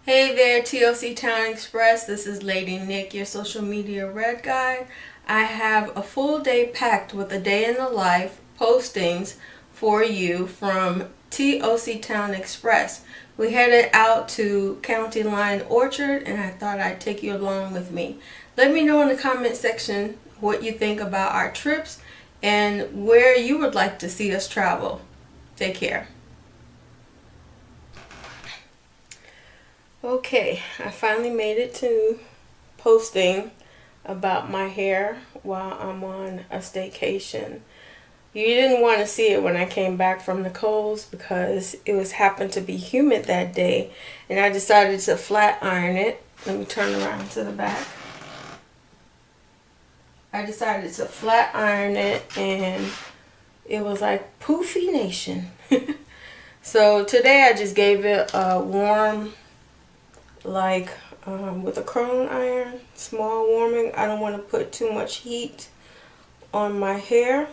Hey there, TOC Town Express. This is Lady Nick, your social media red guide. I have a full day packed with a day in the life postings for you from TOC Town Express. We headed out to County Line Orchard and I thought I'd take you along with me. Let me know in the comment section what you think about our trips and where you would like to see us travel. Take care. Okay, I finally made it to posting about my hair while I'm on a staycation. You didn't want to see it when I came back from Nicole's because it was happened to be humid that day, and I decided to flat iron it. Let me turn around to the back. I decided to flat iron it, and it was like Poofy Nation. So today I just gave it a warm, with a curling iron, small warming. I don't want to put too much heat on my hair.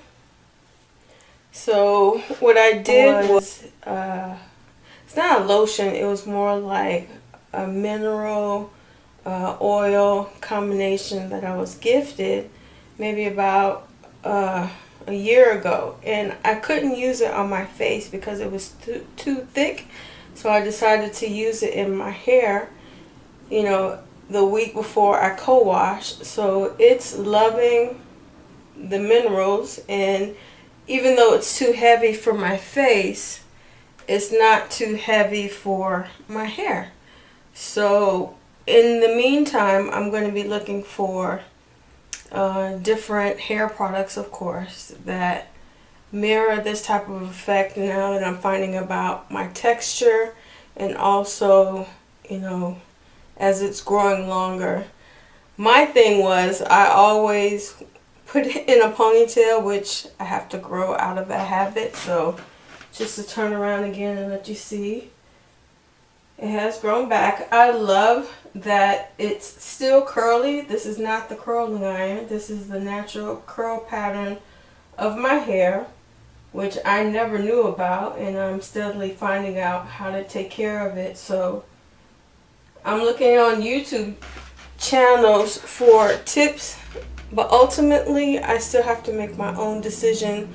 So what I did was, it's not a lotion, it was more like a mineral oil combination that I was gifted maybe about a year ago. And I couldn't use it on my face because it was too thick. So I decided to use it in my hair, the week before I co-wash. So it's loving the minerals, and even though it's too heavy for my face, it's not too heavy for my hair. So in the meantime, I'm going to be looking for different hair products, of course, that mirror this type of effect now that I'm finding about my texture, and also, as it's growing longer. My thing was I always put it in a ponytail, which I have to grow out of that habit. So just to turn around again and let you see, it has grown back. I love that it's still curly. This is not the curling iron. This is the natural curl pattern of my hair, which I never knew about, and I'm steadily finding out how to take care of it. So I'm looking on YouTube channels for tips, but ultimately I still have to make my own decision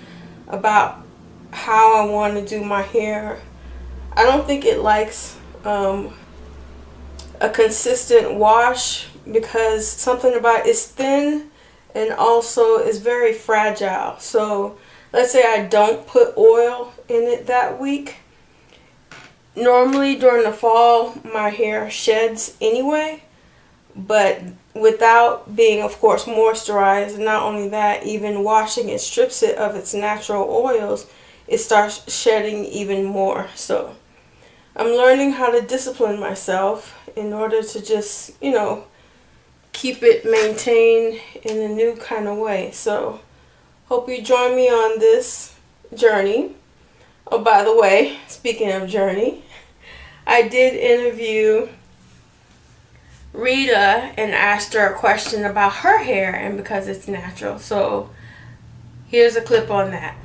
about how I want to do my hair. I don't think it likes a consistent wash because something about it's thin and also it's very fragile. So let's say I don't put oil in it that week. Normally during the fall my hair sheds anyway, but without being, of course, moisturized, and not only that, even washing it strips it of its natural oils, it starts shedding even more. So I'm learning how to discipline myself in order to just, keep it maintained in a new kind of way. So hope you join me on this journey. Oh, by the way, speaking of journey, I did interview Rita and asked her a question about her hair and because it's natural. So here's a clip on that.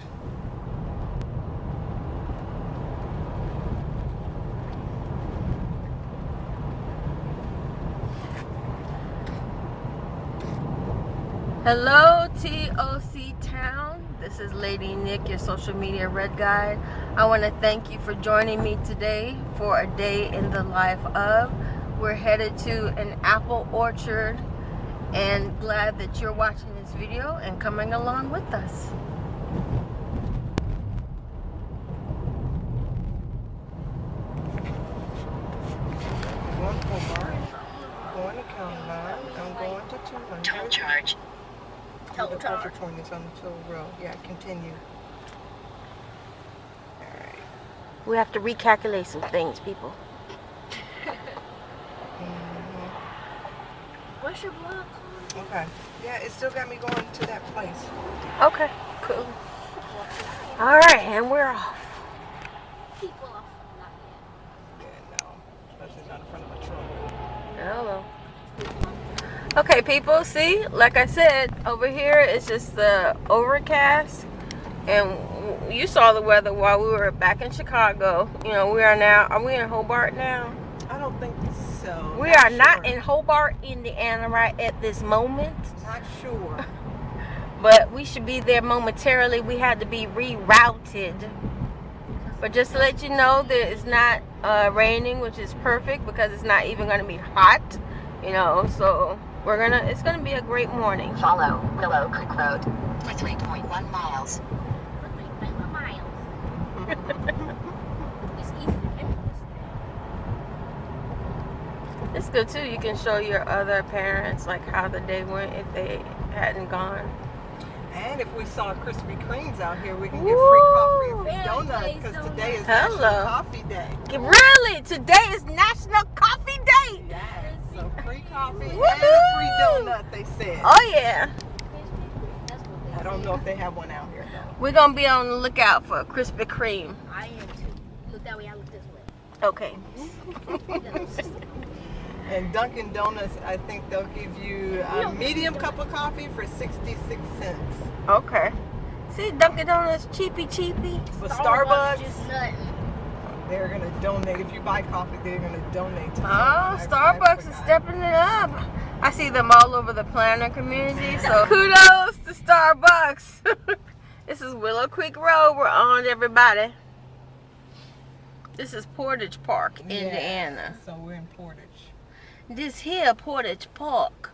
Hello TOC Town, this is Lady Nick, your social media red guide. I want to thank you for joining me today for a day in the life of. We're headed to an apple orchard, and glad that you're watching this video and coming along with us. Going to Walmart, going to County Line, I'm going to 200. Toll charge. The departure point is on the toll road. Yeah, continue. Alright. We have to recalculate some things, people. What's your blog called? Okay. Yeah, it still got me going to that place. Okay, cool. Alright, and we're off. People off. Yeah, no. Especially not in front of a truck. Hello. Okay, people, see, like I said, over here it's just the overcast, and you saw the weather while we were back in Chicago. We are we in Hobart now? I don't think so. We are not in Hobart, Indiana right at this moment. Not sure. But we should be there momentarily. We had to be rerouted. But just to let you know that it's not raining, which is perfect because it's not even going to be hot, you know. So it's going to be a great morning. Follow Willow Creek Road for 3.1 miles. For 3.1 miles. It's easy. It's good too. You can show your other parents like how the day went if they hadn't gone. And if we saw Krispy Kremes out here, we can get free coffee and free donuts because today is National Coffee Day. Really? Today is National Coffee Day. Yes. So free coffee and a free donut, they said. Oh yeah. I don't know if they have one out here though. We're gonna be on the lookout for a Krispy Kreme. I am too. Look that way, I look this way. Okay. And Dunkin' Donuts, I think they'll give you a medium cup of coffee for 66 cents. Okay. See, Dunkin' Donuts, cheapy. But Starbucks, Just nothing. they're going to donate. If you buy coffee, they're going to donate to Oh, someone. Starbucks is stepping it up. I see them all over the planner community, so kudos to Starbucks. This is Willow Creek Road we're on, everybody. This is Portage Park, Indiana. So we're in Portage. This here, Portage Park.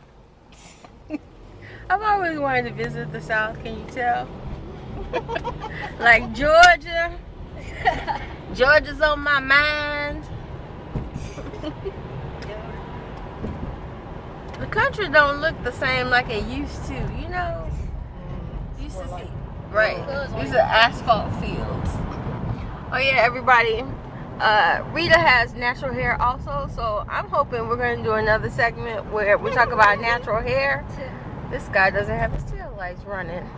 I've always wanted to visit the South, can you tell? Like Georgia. Georgia's on my mind. The country don't look the same like it used to, you know? Used to see, right? These are asphalt fields. Oh yeah, everybody. Rita has natural hair also, so I'm hoping we're going to do another segment where we talk about natural hair. This guy doesn't have his tail lights running.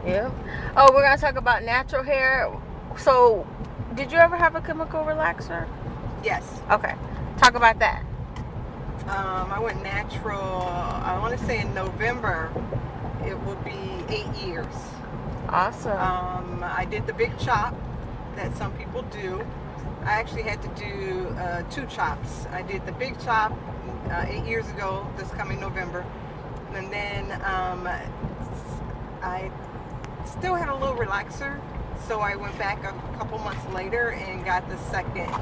Yeah. Oh, we're going to talk about natural hair. So, did you ever have a chemical relaxer? Yes. Okay. Talk about that. I went natural, I want to say in November, it would be 8 years. Awesome. I did the big chop that some people do. I actually had to do 2 chops. I did the big chop 8 years ago, this coming November. And then I still had a little relaxer. So I went back a couple months later and got the second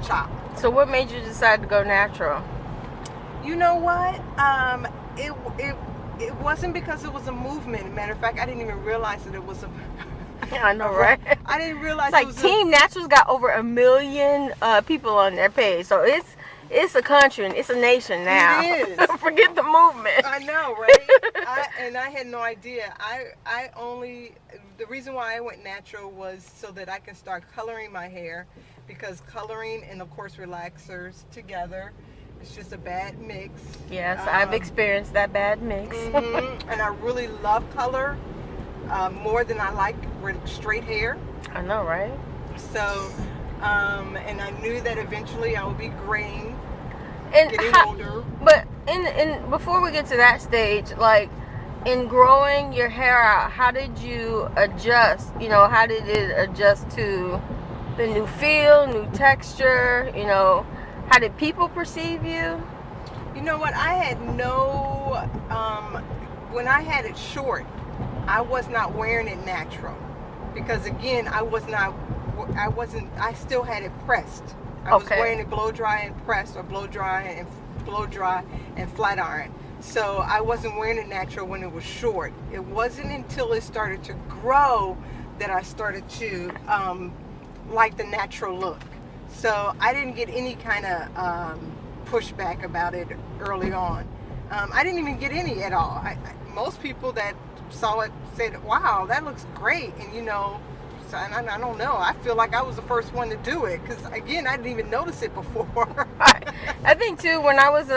chop. So what made you decide to go natural? You know what? It wasn't because it was a movement. Matter of fact, I didn't even realize that it was a. I know, right? I didn't realize it's like it was Team Natural's got over 1 million people on their page, so it's a country, it's a nation now. It is. Forget the movement. I know, right? I had no idea. The reason why I went natural was so that I can start coloring my hair, because coloring and of course relaxers together. It's just a bad mix. Yes, I've experienced that bad mix. And I really love color more than I like straight hair. I know, right? So, and I knew that eventually I would be graying, getting older. But in before we get to that stage, like in growing your hair out, how did you adjust? You know, how did it adjust to the new feel, new texture? You know. How did people perceive you? You know what? I had no, when I had it short, I was not wearing it natural. Because again, I still had it pressed. I was wearing it blow dry and pressed, or blow dry and flat iron. So I wasn't wearing it natural when it was short. It wasn't until it started to grow that I started to like the natural look. So I didn't get any kind of pushback about it early on. I didn't even get any at all. Most people that saw it said, wow, that looks great. And you know, so I don't know. I feel like I was the first one to do it because, again, I didn't even notice it before. I think, too, when I was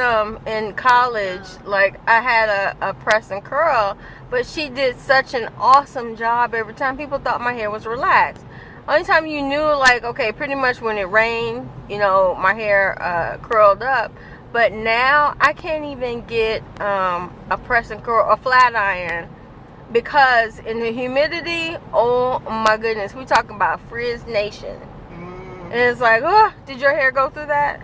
in college, like, I had a press and curl, but she did such an awesome job every time. People thought my hair was relaxed. Only time you knew, like, okay, pretty much when it rained, you know, my hair curled up. But now I can't even get a press and curl, a flat iron, because in the humidity, oh my goodness, we're talking about Frizz Nation. And it's like, oh, did your hair go through that?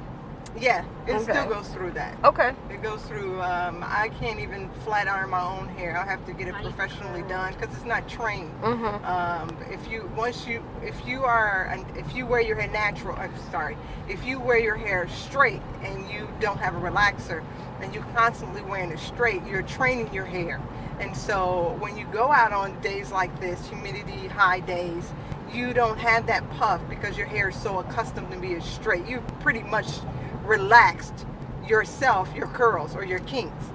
Yeah, it Okay. still goes through that. Okay. It goes through. I can't even flat iron my own hair. I have to get it professionally done because it's not trained. If you wear your hair natural, if you wear your hair straight and you don't have a relaxer and you're constantly wearing it straight, you're training your hair. And so when you go out on days like this, humidity, high days, you don't have that puff because your hair is so accustomed to being straight. You pretty much relaxed yourself, your curls or your kinks.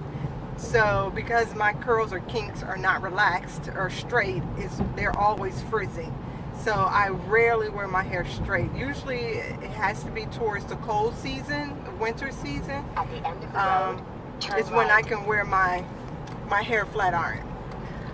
So because my curls or kinks are not relaxed or straight, they're always frizzing. So I rarely wear my hair straight. Usually it has to be towards the cold season, the winter season. At the end of the road, turn Is when I right. can wear my hair flat iron.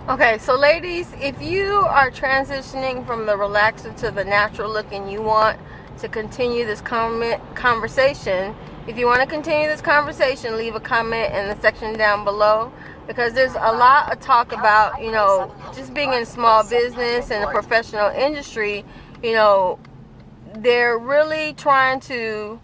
Okay, so ladies, if you are transitioning from the relaxer to the natural look and you want to continue this conversation, if you want to continue this conversation, leave a comment in the section down below, because there's a lot of talk about, you know, just being in small business and the professional industry. You know, they're really trying to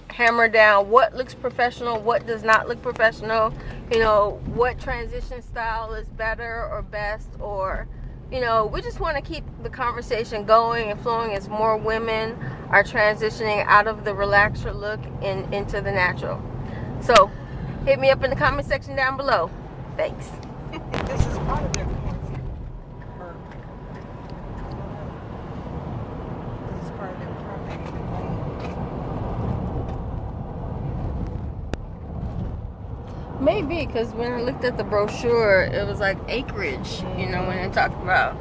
hammer down what looks professional, what does not look professional, you know, what transition style is better or best, or, you know, we just want to keep the conversation going and flowing as more women are transitioning out of the relaxer look and into the natural. So hit me up in the comment section down below. Thanks. This is part of their quarantine. This is part of their property. Maybe, because when I looked at the brochure, it was like acreage, you know, when it talked about.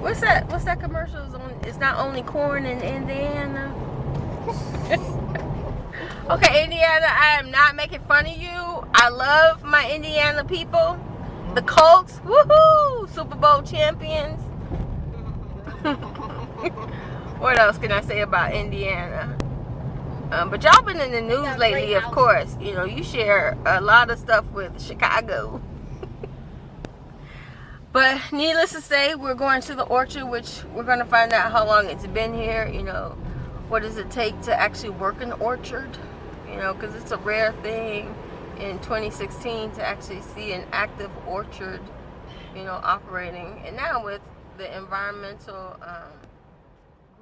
What's that commercial? It's not only corn in Indiana. Okay, Indiana, I am not making fun of you. I love my Indiana people. The Colts, woohoo! Super Bowl champions. What else can I say about Indiana? But y'all been in the news lately, of course. You know, you share a lot of stuff with Chicago. But needless to say, we're going to the orchard, which we're going to find out how long it's been here. You know, what does it take to actually work an orchard? You know, because it's a rare thing in 2016 to actually see an active orchard, you know, operating. And now with the environmental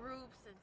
groups and